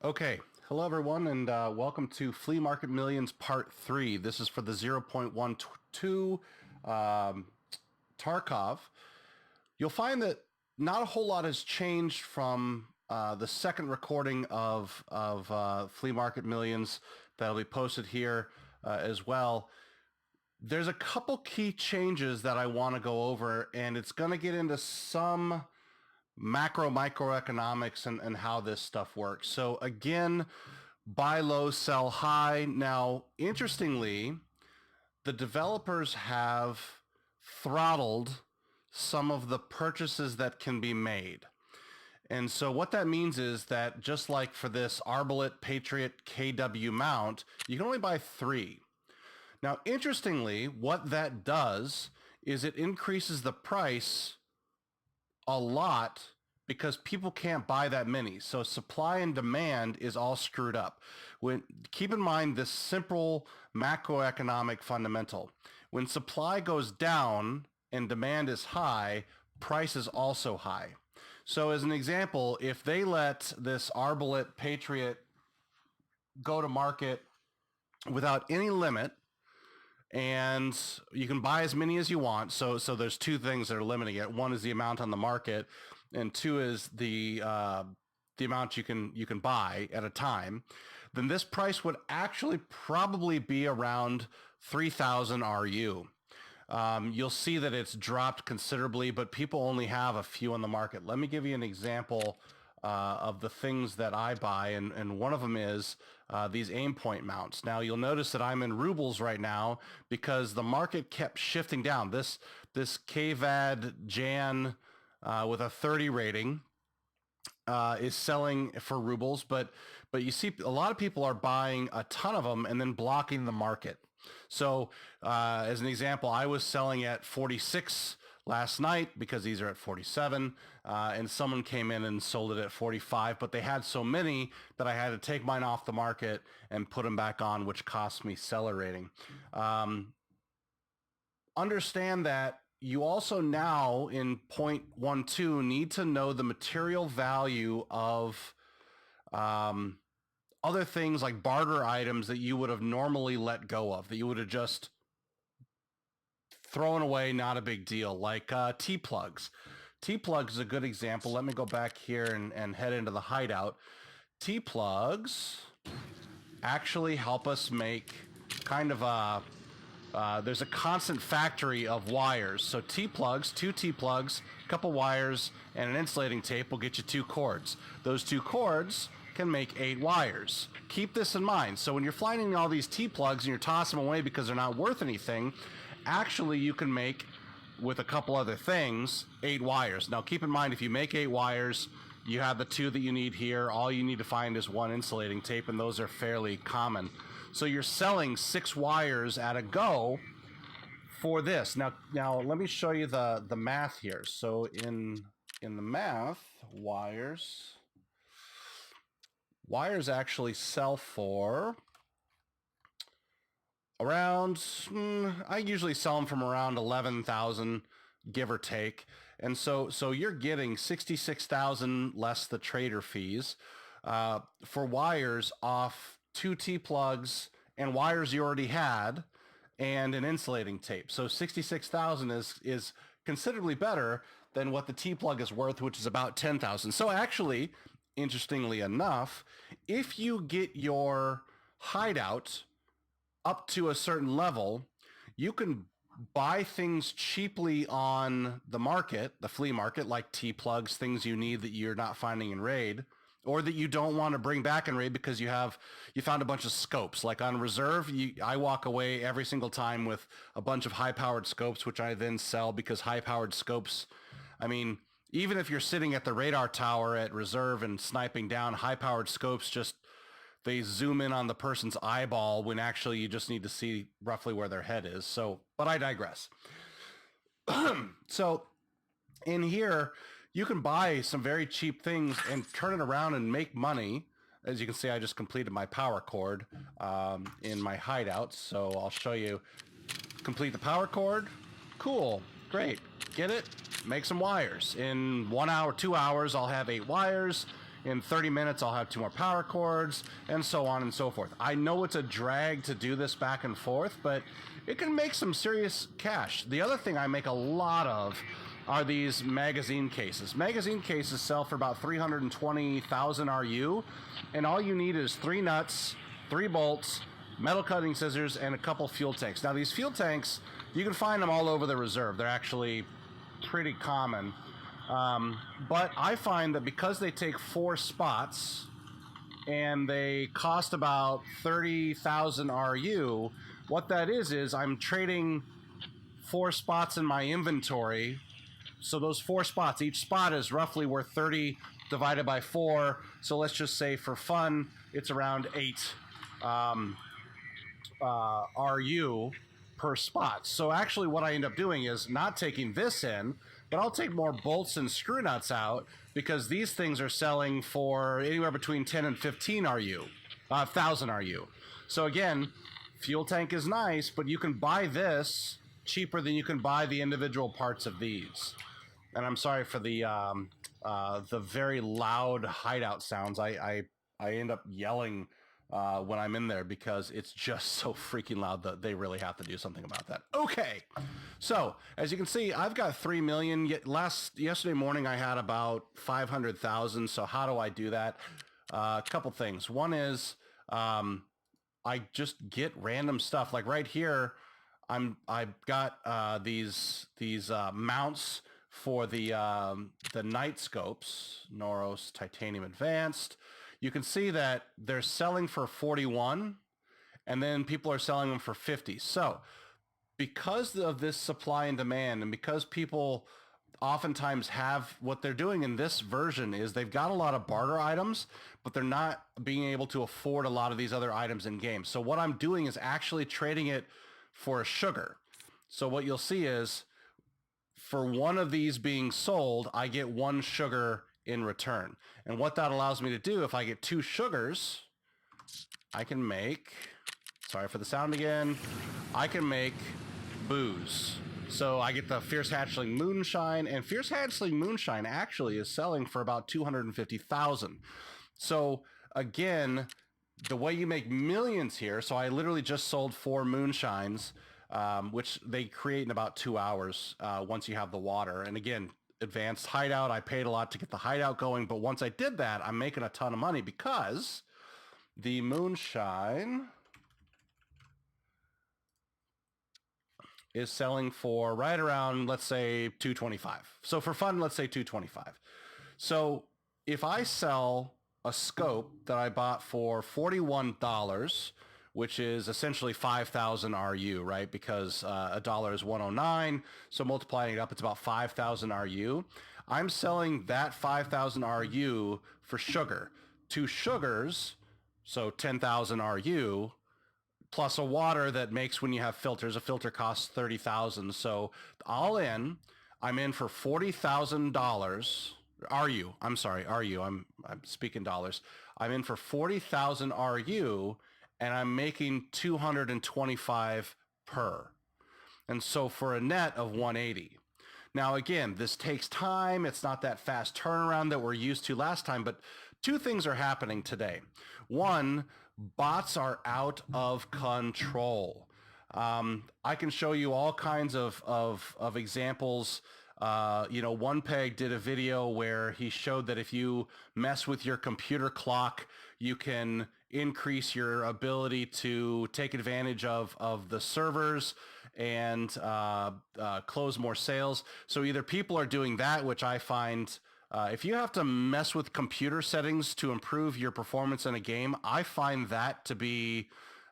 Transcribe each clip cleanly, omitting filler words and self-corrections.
Okay, hello everyone, and welcome to Flea Market Millions Part 3. This is for the 0.12 Tarkov. You'll find that not a whole lot has changed from the second recording of Flea Market Millions that'll be posted here as well. There's a couple key changes that I want to go over, and it's going to get into some microeconomics and how this stuff works. So again, buy low, sell high. Now, interestingly, the developers have throttled some of the purchases that can be made. And so what that means is that just like for this Arbalete Patriot KW mount, you can only buy 3. Now, interestingly, what that does is it increases the price a lot because people can't buy that many. So supply and demand is all screwed up. Keep in mind this simple macroeconomic fundamental. When supply goes down and demand is high, price is also high. So as an example, if they let this Arbalete Patriot go to market without any limit, and you can buy as many as you want. So there's two things that are limiting it. One is the amount on the market, and two is the amount you can buy at a time. Then this price would actually probably be around 3,000 RU. You'll see that it's dropped considerably, but people only have a few on the market. Let me give you an example of the things that I buy, and one of them is these aim point mounts. Now you'll notice that I'm in rubles right now because the market kept shifting down. This KVAD Jan with a 30 rating is selling for rubles, but you see a lot of people are buying a ton of them and then blocking the market. So as an example, I was selling at 46 last night because these are at 47, and someone came in and sold it at 45, but they had so many that I had to take mine off the market and put them back on, which cost me seller rating. Understand that you also now in 0.12 need to know the material value of other things like barter items that you would have normally let go of, that you would have just thrown away, not a big deal, like T-plugs. T-plugs is a good example. Let me go back here and head into the hideout. T-plugs actually help us make kind of there's a constant factory of wires. So T-plugs, 2 T-plugs, a couple wires, and an insulating tape will get you 2 cords. Those 2 cords can make 8 wires. Keep this in mind. So when you're finding all these T-plugs and you're tossing them away because they're not worth anything, actually you can make, with a couple other things, 8 wires. Now keep in mind, if you make 8 wires, you have the 2 that you need here. All you need to find is 1 insulating tape, and those are fairly common. So you're selling 6 wires at a go for this. Now let me show you the math here. So in the math, wires actually sell for around, I usually sell them from around 11,000, give or take. And so you're getting 66,000 less the trader fees for wires off 2 T-plugs and wires you already had and an insulating tape. So 66,000 is considerably better than what the T-plug is worth, which is about 10,000. So actually, interestingly enough, if you get your hideout up to a certain level, you can buy things cheaply on the market, the flea market, like T-plugs, things you need that you're not finding in raid, or that you don't want to bring back in raid because you found a bunch of scopes. Like on reserve, I walk away every single time with a bunch of high-powered scopes, which I then sell because high-powered scopes, I mean, even if you're sitting at the radar tower at reserve and sniping down, high-powered scopes they zoom in on the person's eyeball when actually you just need to see roughly where their head is. So, but I digress. So in here, you can buy some very cheap things and turn it around and make money. As you can see, I just completed my power cord in my hideout. So I'll show you. Complete the power cord. Cool. Great. Get it? Make some wires. In 1 hour, 2 hours, I'll have 8 wires. In 30 minutes, I'll have 2 more power cords, and so on and so forth. I know it's a drag to do this back and forth, but it can make some serious cash. The other thing I make a lot of are these magazine cases. Magazine cases sell for about 320,000 RU, and all you need is 3 nuts, 3 bolts, metal cutting scissors, and a couple fuel tanks. Now, these fuel tanks, you can find them all over the reserve. They're actually pretty common. But I find that because they take 4 spots and they cost about 30,000 RU, what that is I'm trading 4 spots in my inventory. So those 4 spots, each spot is roughly worth 30 divided by 4. So let's just say for fun, it's around 8 RU per spot. So actually what I end up doing is not taking this in, but I'll take more bolts and screw nuts out because these things are selling for anywhere between 10 and 15 RU, 1,000 RU. So again, fuel tank is nice, but you can buy this cheaper than you can buy the individual parts of these. And I'm sorry for the very loud hideout sounds. I end up yelling when I'm in there because it's just so freaking loud that they really have to do something about that. Okay, so as you can see, I've got 3 million. Yesterday morning, I had about 500,000. So how do I do that? A couple things. One is I just get random stuff. Like right here, I've got these mounts for the night scopes, Noros Titanium Advanced. You can see that they're selling for 41, and then people are selling them for 50. So because of this supply and demand, and because people oftentimes have, what they're doing in this version is they've got a lot of barter items, but they're not being able to afford a lot of these other items in game. So what I'm doing is actually trading it for a sugar. So what you'll see is for one of these being sold, I get 1 sugar in return. And what that allows me to do, if I get 2 sugars, I can make, sorry for the sound again, I can make booze. So I get the Fierce Hatchling Moonshine, and Fierce Hatchling Moonshine actually is selling for about 250,000. So again, the way you make millions here, so I literally just sold 4 moonshines, which they create in about 2 hours once you have the water. And again, advanced hideout, I paid a lot to get the hideout going, but once I did that, I'm making a ton of money because the moonshine is selling for right around, let's say 225. So for fun, let's say 225. So if I sell a scope that I bought for $41, which is essentially 5,000 RU, right? Because a dollar is 109. So multiplying it up, it's about 5,000 RU. I'm selling that 5,000 RU for sugar. 2 sugars, so 10,000 RU, plus a water that makes when you have filters. A filter costs 30,000. So all in, I'm in for $40,000. RU, I'm sorry, RU. I'm speaking dollars. I'm in for 40,000 RU. And I'm making 225 per. And so for a net of 180. Now, again, this takes time. It's not that fast turnaround that we're used to last time, but 2 things are happening today. One, bots are out of control. I can show you all kinds of examples. One Peg did a video where he showed that if you mess with your computer clock, you can increase your ability to take advantage of the servers and close more sales. So either people are doing that, which I find, if you have to mess with computer settings to improve your performance in a game, I find that to be,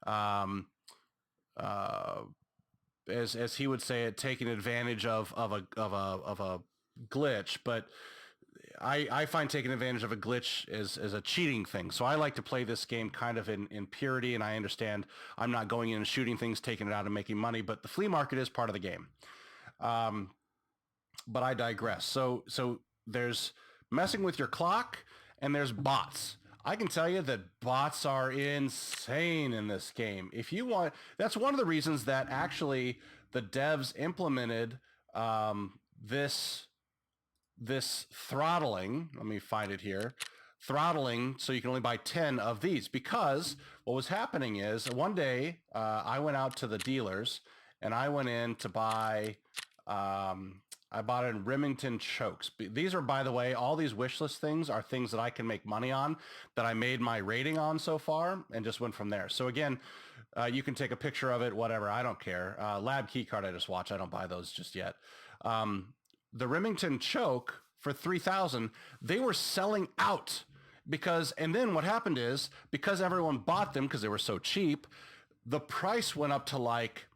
as he would say it, taking advantage of a glitch. But I find taking advantage of a glitch is a cheating thing. So I like to play this game kind of in purity, and I understand I'm not going in and shooting things, taking it out and making money, but the flea market is part of the game. But I digress. So there's messing with your clock, and there's bots. I can tell you that bots are insane in this game. If you want, that's one of the reasons that actually the devs implemented this throttling. Let me find it here. throttling so you can only buy 10 of these, because what was happening is one day I went out to the dealers and I went in to buy, I bought in Remington chokes. These are, by the way, all these wish list things are things that I can make money on, that I made my rating on so far and just went from there. So again, you can take a picture of it, whatever, I don't care. Lab key card I just watched, I don't buy those just yet. The Remington choke for 3,000, they were selling out because, and then what happened is, because everyone bought them because they were so cheap, the price went up to like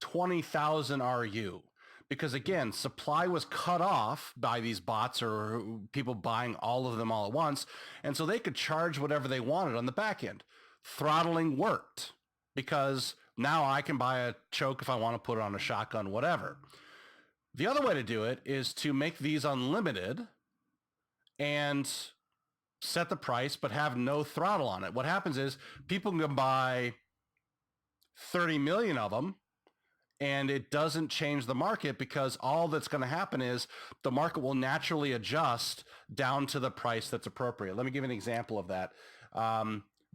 20,000 RU. Because again, supply was cut off by these bots or people buying all of them all at once. And so they could charge whatever they wanted on the back end. Throttling worked because now I can buy a choke if I want to put it on a shotgun, whatever. The other way to do it is to make these unlimited and set the price, but have no throttle on it. What happens is people can buy 30 million of them, and it doesn't change the market, because all that's going to happen is the market will naturally adjust down to the price that's appropriate. Let me give you an example of that.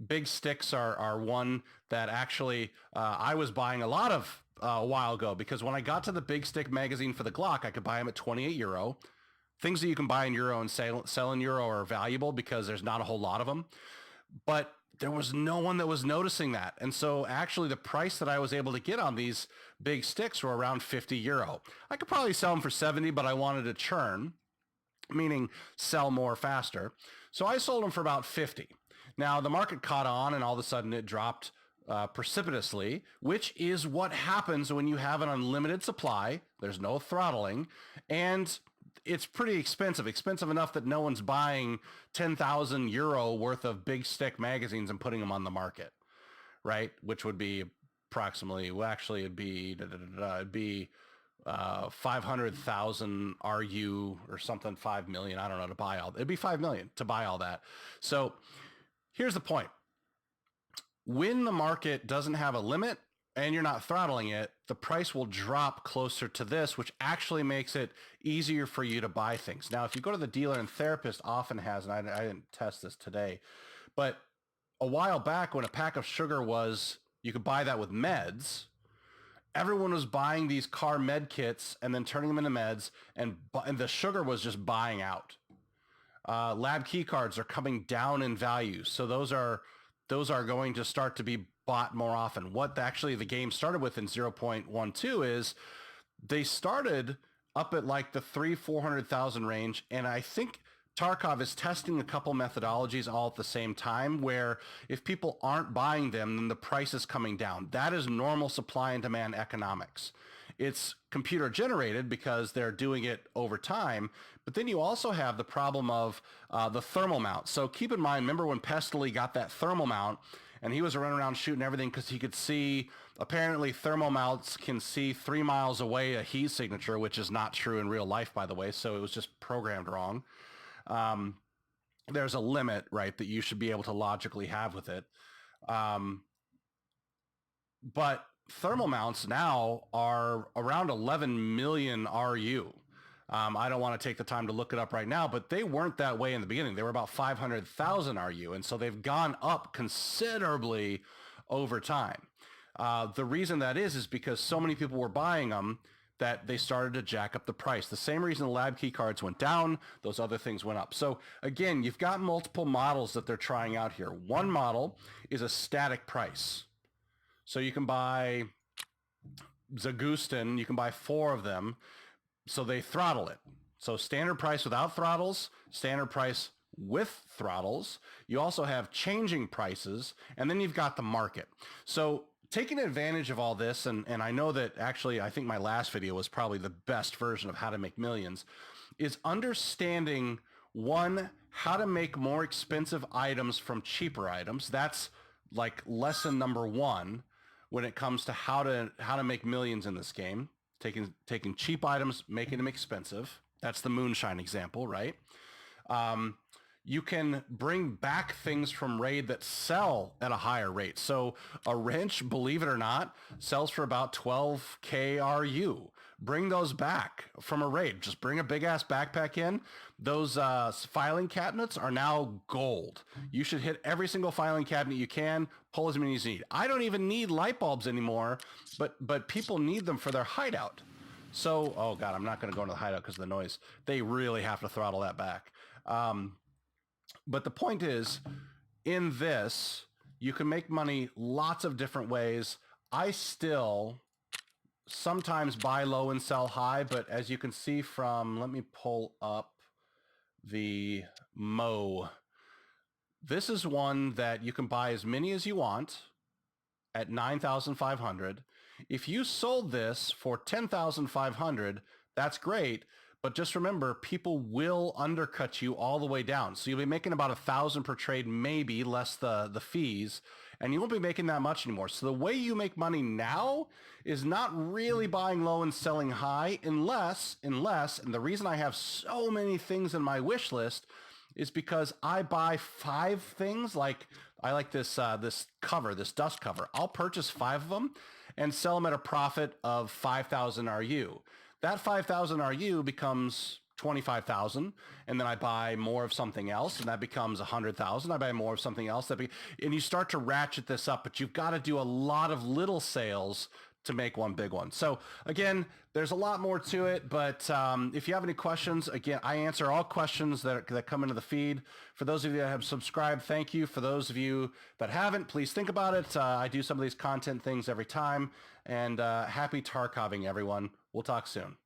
Big sticks are one that actually I was buying a lot of a while ago, because when I got to the big stick magazine for the Glock, I could buy them at 28 euro. Things that you can buy in euro and sell in euro are valuable because there's not a whole lot of them. But there was no one that was noticing that. And so actually the price that I was able to get on these big sticks were around 50 euro. I could probably sell them for 70, but I wanted to churn, meaning sell more faster. So I sold them for about 50. Now the market caught on and all of a sudden it dropped precipitously, which is what happens when you have an unlimited supply. There's no throttling, and it's pretty expensive enough that no one's buying 10,000 euro worth of big stick magazines and putting them on the market, right? Which would be approximately, well, actually it'd be 500,000 RU or something, 5 million. I don't know, to buy all, it'd be 5 million to buy all that. So here's the point. When the market doesn't have a limit and you're not throttling it, the price will drop closer to this, which actually makes it easier for you to buy things. Now, if you go to the dealer, and Therapist often has, and I didn't test this today, but a while back when a pack of sugar was, you could buy that with meds, everyone was buying these car med kits and then turning them into meds, and the sugar was just buying out. Lab key cards are coming down in value. So those are going to start to be bought more often. What actually the game started with in 0.12 is they started up at like the 400,000 range. And I think Tarkov is testing a couple methodologies all at the same time, where if people aren't buying them, then the price is coming down. That is normal supply and demand economics. It's computer generated because they're doing it over time. But then you also have the problem of the thermal mount. So keep in mind, remember when Pestily got that thermal mount and he was running around shooting everything because he could see, apparently thermal mounts can see 3 miles away a heat signature, which is not true in real life, by the way. So it was just programmed wrong. There's a limit, right, that you should be able to logically have with it. But thermal mounts now are around 11 million RU. I don't want to take the time to look it up right now, but they weren't that way in the beginning. They were about 500,000 RU. And so they've gone up considerably over time. The reason that is because so many people were buying them that they started to jack up the price. The same reason the lab key cards went down, those other things went up. So again, you've got multiple models that they're trying out here. One model is a static price. So you can buy Zagustin, you can buy 4 of them. So they throttle it. So standard price without throttles, standard price with throttles. You also have changing prices, and then you've got the market. So taking advantage of all this, and I know that actually I think my last video was probably the best version of how to make millions, is understanding, one, how to make more expensive items from cheaper items. That's like lesson number 1 when it comes to how to make millions in this game. Taking cheap items, making them expensive. That's the moonshine example, right? You can bring back things from raid that sell at a higher rate. So a wrench, believe it or not, sells for about 12K RU bring those back from a raid. Just bring a big ass backpack in. Those filing cabinets are now gold. You should hit every single filing cabinet you can, pull as many as you need. I don't even need light bulbs anymore, but people need them for their hideout. So, oh God, I'm not going to go into the hideout because of the noise. They really have to throttle that back. But the point is, in this, you can make money lots of different ways. I still sometimes buy low and sell high, but as you can see from, let me pull up the Mo. This is one that you can buy as many as you want at 9,500. If you sold this for 10,500, that's great. But just remember, people will undercut you all the way down. So you'll be making about 1,000 per trade, maybe less the fees, and you won't be making that much anymore. So the way you make money now is not really buying low and selling high, unless, and the reason I have so many things in my wish list is because I buy 5 things. Like I like this this cover, this dust cover. I'll purchase 5 of them and sell them at a profit of 5,000 RU. That 5,000 RU becomes 25,000, and then I buy more of something else, and that becomes 100,000. I buy more of something else, and you start to ratchet this up. But you've got to do a lot of little sales to make one big one. So again, there's a lot more to it, but if you have any questions, again, I answer all questions that come into the feed. For those of you that have subscribed, thank you. For those of you that haven't, please think about it. I do some of these content things every time, and happy Tarkoving, everyone. We'll talk soon.